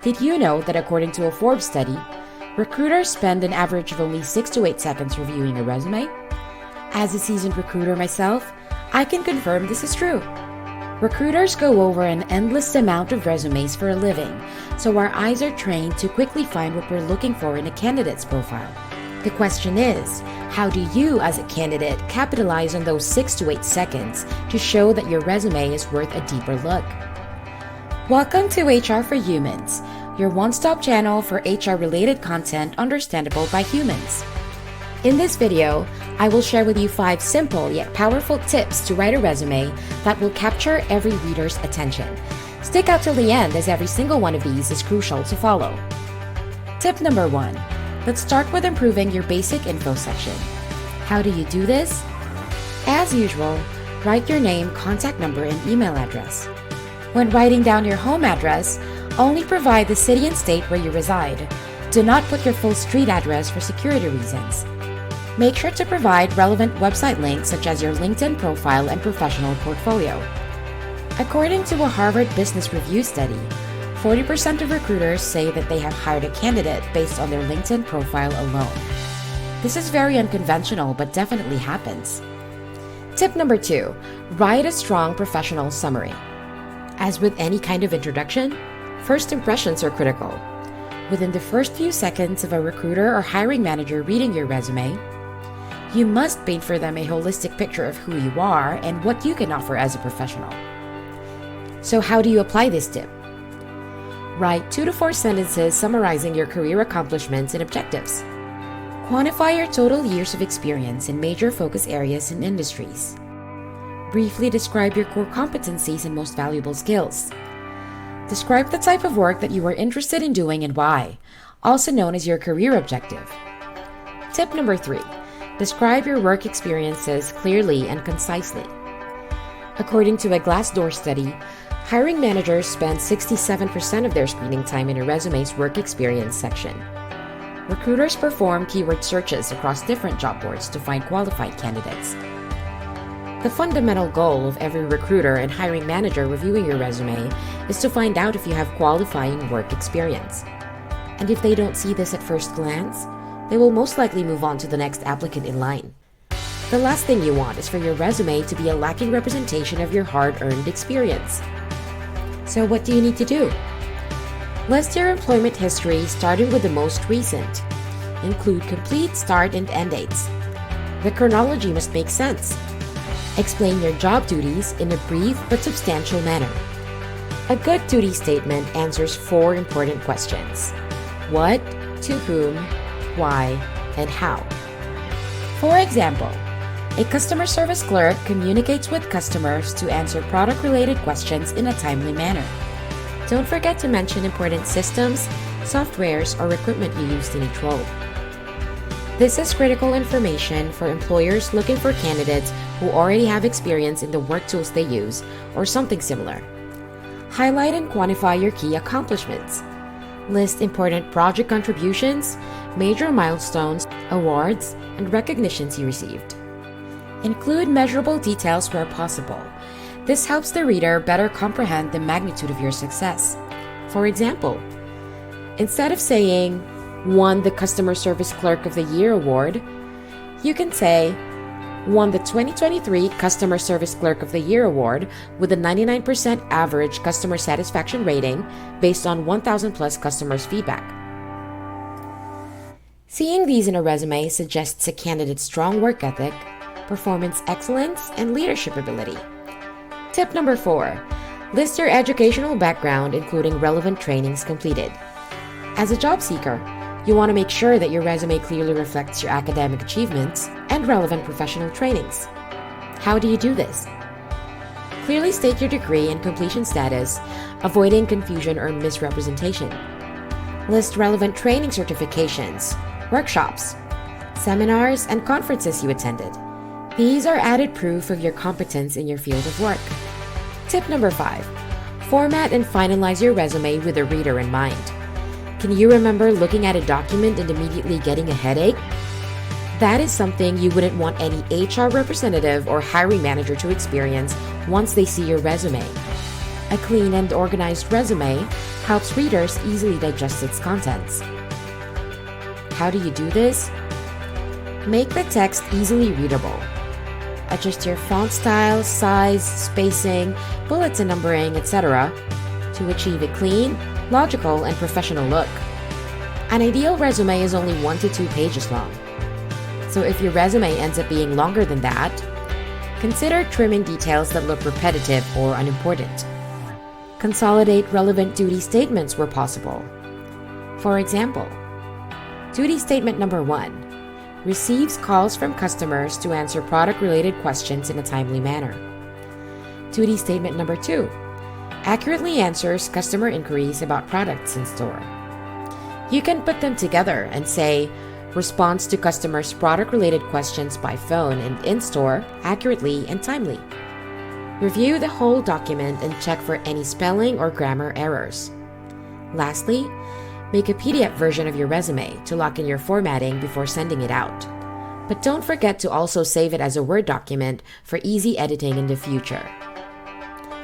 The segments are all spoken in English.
Did you know that according to a Forbes study, recruiters spend an average of only 6 to 8 seconds reviewing a resume? As a seasoned recruiter myself, I can confirm this is true. Recruiters go over an endless amount of resumes for a living, so our eyes are trained to quickly find what we're looking for in a candidate's profile. The question is, how do you as a candidate capitalize on those 6 to 8 seconds to show that your resume is worth a deeper look? Welcome to HR for Humans, your one-stop channel for HR-related content understandable by humans. In this video, I will share with you 5 simple yet powerful tips to write a resume that will capture every reader's attention. Stick out till the end, as every single one of these is crucial to follow. Tip number 1. Let's start with improving your basic info section. How do you do this? As usual, write your name, contact number, and email address. When writing down your home address, only provide the city and state where you reside. Do not put your full street address for security reasons. Make sure to provide relevant website links such as your LinkedIn profile and professional portfolio. According to a Harvard Business Review study, 40% of recruiters say that they have hired a candidate based on their LinkedIn profile alone. This is very unconventional, but definitely happens. Tip number 2, write a strong professional summary. As with any kind of introduction, first impressions are critical. Within the first few seconds of a recruiter or hiring manager reading your resume, you must paint for them a holistic picture of who you are and what you can offer as a professional. So how do you apply this tip? Write 2 to 4 sentences summarizing your career accomplishments and objectives. Quantify your total years of experience in major focus areas and industries. Briefly describe your core competencies and most valuable skills. Describe the type of work that you are interested in doing and why, also known as your career objective. Tip number 3. Describe your work experiences clearly and concisely. According to a Glassdoor study, hiring managers spend 67% of their screening time in a resume's work experience section. Recruiters perform keyword searches across different job boards to find qualified candidates. The fundamental goal of every recruiter and hiring manager reviewing your resume is to find out if you have qualifying work experience. And if they don't see this at first glance, they will most likely move on to the next applicant in line. The last thing you want is for your resume to be a lacking representation of your hard-earned experience. So what do you need to do? List your employment history starting with the most recent. Include complete start and end dates. The chronology must make sense. Explain your job duties in a brief but substantial manner. A good duty statement answers 4 important questions: what, to whom, why, and how. For example, a customer service clerk communicates with customers to answer product-related questions in a timely manner. Don't forget to mention important systems, softwares, or equipment you used in each role. This is critical information for employers looking for candidates who already have experience in the work tools they use or something similar. Highlight and quantify your key accomplishments. List important project contributions, major milestones, awards, and recognitions you received. Include measurable details where possible. This helps the reader better comprehend the magnitude of your success. For example, instead of saying, won the Customer Service Clerk of the Year award, you can say, won the 2023 Customer Service Clerk of the Year award with a 99% average customer satisfaction rating based on 1,000 plus customers' feedback. Seeing these in a resume suggests a candidate's strong work ethic, performance excellence, and leadership ability. Tip number 4. List your educational background, including relevant trainings completed. As a job seeker, you want to make sure that your resume clearly reflects your academic achievements and relevant professional trainings. How do you do this? Clearly state your degree and completion status, avoiding confusion or misrepresentation. List relevant training certifications, workshops, seminars, and conferences you attended. These are added proof of your competence in your field of work. Tip number 5. Format and finalize your resume with the reader in mind. Can you remember looking at a document and immediately getting a headache? That is something you wouldn't want any HR representative or hiring manager to experience once they see your resume. A clean and organized resume helps readers easily digest its contents. How do you do this? Make the text easily readable. Adjust your font style, size, spacing, bullets and numbering, etc. to achieve a clean, logical, and professional look. An ideal resume is only 1 to 2 pages long. So if your resume ends up being longer than that, consider trimming details that look repetitive or unimportant. Consolidate relevant duty statements where possible. For example, duty statement number 1 receives calls from customers to answer product-related questions in a timely manner. Duty statement number 2 accurately answers customer inquiries about products in store. You can put them together and say, responds to customers' product-related questions by phone and in-store accurately and timely. Review the whole document and check for any spelling or grammar errors. Lastly, make a PDF version of your resume to lock in your formatting before sending it out. But don't forget to also save it as a Word document for easy editing in the future.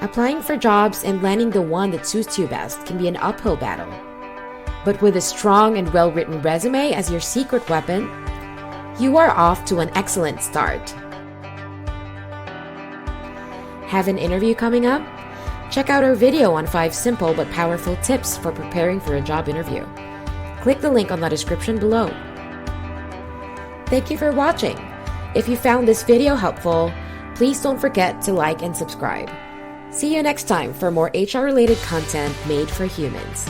Applying for jobs and landing the one that suits you best can be an uphill battle. But with a strong and well-written resume as your secret weapon, you are off to an excellent start. Have an interview coming up? Check out our video on 5 simple but powerful tips for preparing for a job interview. Click the link on the description below. Thank you for watching. If you found this video helpful, please don't forget to like and subscribe. See you next time for more HR-related content made for humans.